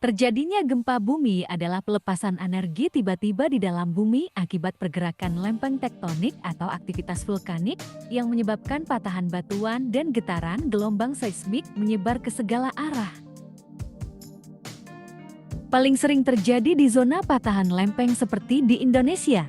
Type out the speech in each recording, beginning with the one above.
Terjadinya gempa bumi adalah pelepasan energi tiba-tiba di dalam bumi akibat pergerakan lempeng tektonik atau aktivitas vulkanik yang menyebabkan patahan batuan dan getaran gelombang seismik menyebar ke segala arah. Paling sering terjadi di zona patahan lempeng seperti di Indonesia.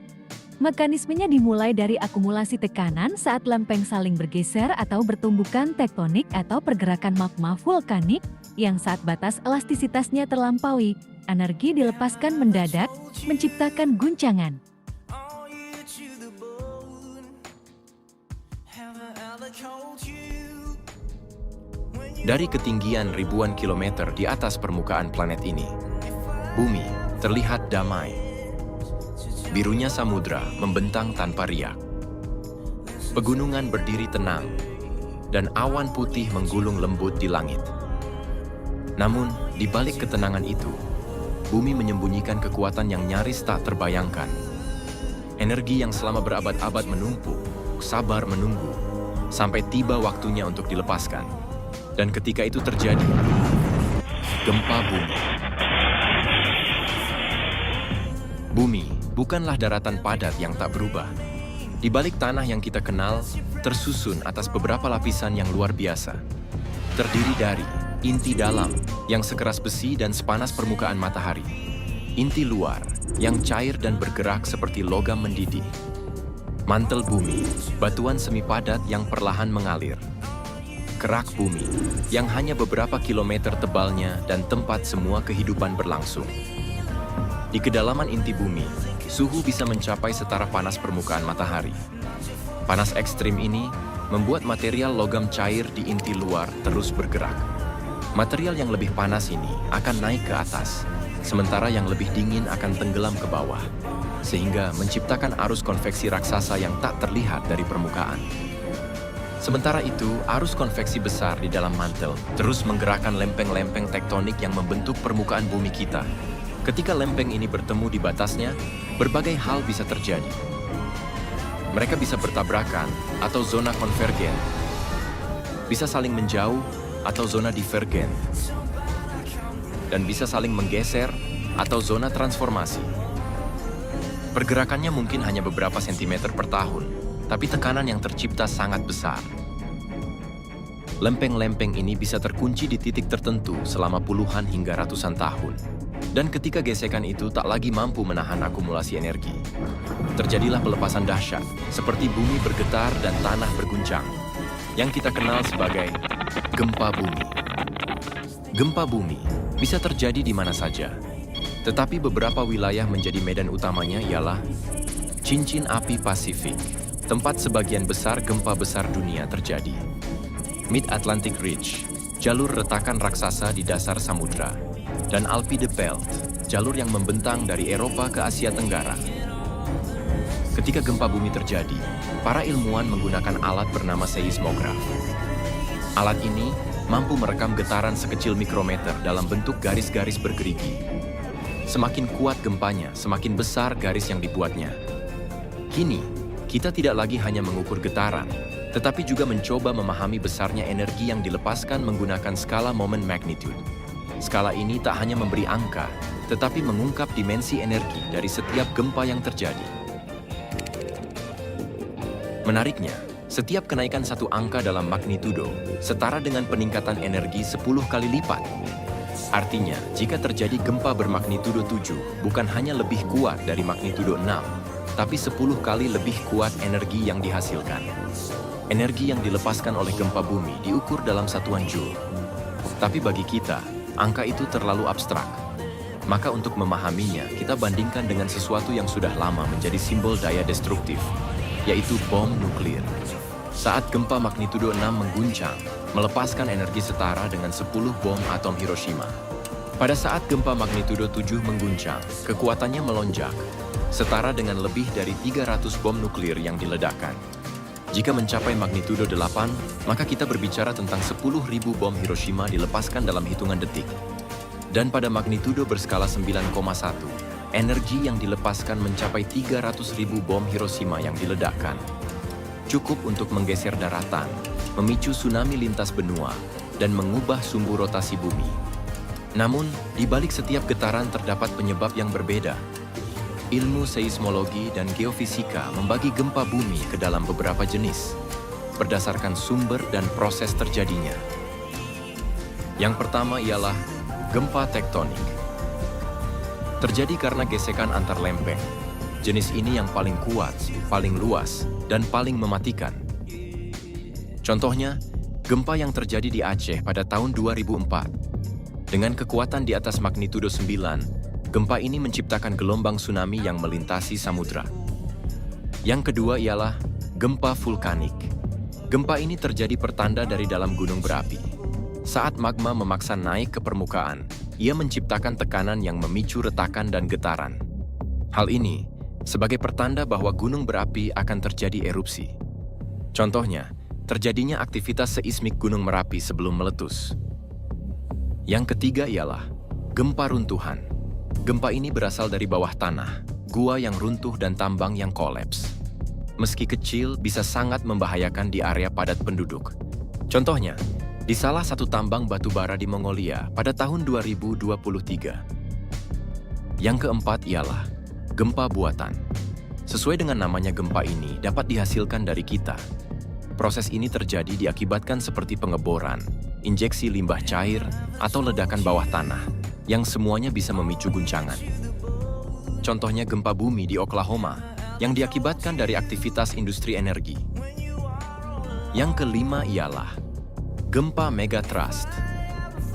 Mekanismenya dimulai dari akumulasi tekanan saat lempeng saling bergeser atau bertumbukan tektonik atau pergerakan magma vulkanik yang saat batas elastisitasnya terlampaui, energi dilepaskan mendadak, menciptakan guncangan. Dari ketinggian ribuan kilometer di atas permukaan planet ini, bumi terlihat damai. Birunya samudra membentang tanpa riak. Pegunungan berdiri tenang, dan awan putih menggulung lembut di langit. Namun, di balik ketenangan itu, bumi menyembunyikan kekuatan yang nyaris tak terbayangkan. Energi yang selama berabad-abad menumpuk, sabar menunggu, sampai tiba waktunya untuk dilepaskan. Dan ketika itu terjadi, gempa bumi. Bumi bukanlah daratan padat yang tak berubah. Di balik tanah yang kita kenal, tersusun atas beberapa lapisan yang luar biasa. Terdiri dari inti dalam yang sekeras besi dan sepanas permukaan matahari. Inti luar yang cair dan bergerak seperti logam mendidih. Mantel bumi, batuan semi padat yang perlahan mengalir. Kerak bumi yang hanya beberapa kilometer tebalnya dan tempat semua kehidupan berlangsung. Di kedalaman inti bumi, suhu bisa mencapai setara panas permukaan matahari. Panas ekstrim ini membuat material logam cair di inti luar terus bergerak. Material yang lebih panas ini akan naik ke atas, sementara yang lebih dingin akan tenggelam ke bawah, sehingga menciptakan arus konveksi raksasa yang tak terlihat dari permukaan. Sementara itu, arus konveksi besar di dalam mantel terus menggerakkan lempeng-lempeng tektonik yang membentuk permukaan bumi kita. Ketika lempeng ini bertemu di batasnya, berbagai hal bisa terjadi. Mereka bisa bertabrakan atau zona konvergen, bisa saling menjauh atau zona divergen, dan bisa saling menggeser atau zona transformasi. Pergerakannya mungkin hanya beberapa sentimeter per tahun, tapi tekanan yang tercipta sangat besar. Lempeng-lempeng ini bisa terkunci di titik tertentu selama puluhan hingga ratusan tahun. Dan ketika gesekan itu tak lagi mampu menahan akumulasi energi, terjadilah pelepasan dahsyat, seperti bumi bergetar dan tanah berguncang, yang kita kenal sebagai gempa bumi. Gempa bumi bisa terjadi di mana saja, tetapi beberapa wilayah menjadi medan utamanya ialah cincin api Pasifik, tempat sebagian besar gempa besar dunia terjadi. Mid-Atlantic Ridge, jalur retakan raksasa di dasar samudra, dan Alpide Belt, jalur yang membentang dari Eropa ke Asia Tenggara. Ketika gempa bumi terjadi, para ilmuwan menggunakan alat bernama seismograf. Alat ini mampu merekam getaran sekecil mikrometer dalam bentuk garis-garis bergerigi. Semakin kuat gempanya, semakin besar garis yang dibuatnya. Kini, kita tidak lagi hanya mengukur getaran, tetapi juga mencoba memahami besarnya energi yang dilepaskan menggunakan skala moment magnitude. Skala ini tak hanya memberi angka, tetapi mengungkap dimensi energi dari setiap gempa yang terjadi. Menariknya, setiap kenaikan satu angka dalam magnitudo setara dengan peningkatan energi 10 kali lipat. Artinya, jika terjadi gempa bermagnitudo 7, bukan hanya lebih kuat dari magnitudo 6, tapi 10 kali lebih kuat energi yang dihasilkan. Energi yang dilepaskan oleh gempa bumi diukur dalam satuan joule. Tapi bagi kita, angka itu terlalu abstrak. Maka untuk memahaminya, kita bandingkan dengan sesuatu yang sudah lama menjadi simbol daya destruktif, yaitu bom nuklir. Saat gempa magnitudo 6 mengguncang, melepaskan energi setara dengan 10 bom atom Hiroshima. Pada saat gempa magnitudo 7 mengguncang, kekuatannya melonjak, setara dengan lebih dari 300 bom nuklir yang diledakkan. Jika mencapai magnitudo 8, maka kita berbicara tentang 10.000 bom Hiroshima dilepaskan dalam hitungan detik. Dan pada magnitudo berskala 9,1, energi yang dilepaskan mencapai 300.000 bom Hiroshima yang diledakkan. Cukup untuk menggeser daratan, memicu tsunami lintas benua, dan mengubah sumbu rotasi bumi. Namun, di balik setiap getaran terdapat penyebab yang berbeda. Ilmu seismologi dan geofisika membagi gempa bumi ke dalam beberapa jenis, berdasarkan sumber dan proses terjadinya. Yang pertama ialah gempa tektonik. Terjadi karena gesekan antar lempeng. Jenis ini yang paling kuat, paling luas, dan paling mematikan. Contohnya, gempa yang terjadi di Aceh pada tahun 2004. Dengan kekuatan di atas magnitudo 9, gempa ini menciptakan gelombang tsunami yang melintasi samudra. Yang kedua ialah gempa vulkanik. Gempa ini terjadi pertanda dari dalam gunung berapi. Saat magma memaksa naik ke permukaan, ia menciptakan tekanan yang memicu retakan dan getaran. Hal ini sebagai pertanda bahwa gunung berapi akan terjadi erupsi. Contohnya, terjadinya aktivitas seismik Gunung Merapi sebelum meletus. Yang ketiga ialah gempa runtuhan. Gempa ini berasal dari bawah tanah, gua yang runtuh dan tambang yang kolaps. Meski kecil, bisa sangat membahayakan di area padat penduduk. Contohnya, di salah satu tambang batu bara di Mongolia pada tahun 2023. Yang keempat ialah gempa buatan. Sesuai dengan namanya, gempa ini dapat dihasilkan dari kita. Proses ini terjadi diakibatkan seperti pengeboran, injeksi limbah cair, atau ledakan bawah tanah, yang semuanya bisa memicu guncangan. Contohnya gempa bumi di Oklahoma, yang diakibatkan dari aktivitas industri energi. Yang kelima ialah gempa megatrust.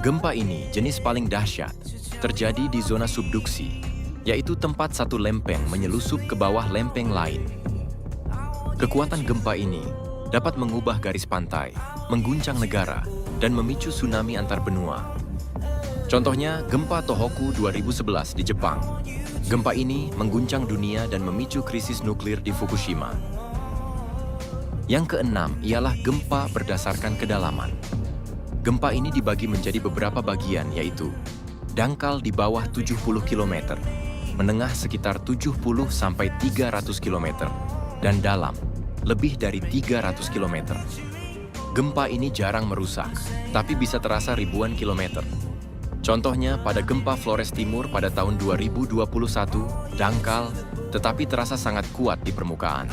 Gempa ini jenis paling dahsyat, terjadi di zona subduksi, yaitu tempat satu lempeng menyelusup ke bawah lempeng lain. Kekuatan gempa ini dapat mengubah garis pantai, mengguncang negara, dan memicu tsunami antar benua. Contohnya, gempa Tohoku 2011 di Jepang. Gempa ini mengguncang dunia dan memicu krisis nuklir di Fukushima. Yang keenam ialah gempa berdasarkan kedalaman. Gempa ini dibagi menjadi beberapa bagian, yaitu dangkal di bawah 70 km, menengah sekitar 70 sampai 300 km, dan dalam lebih dari 300 km. Gempa ini jarang merusak, tapi bisa terasa ribuan kilometer. Contohnya pada gempa Flores Timur pada tahun 2021, dangkal, tetapi terasa sangat kuat di permukaan.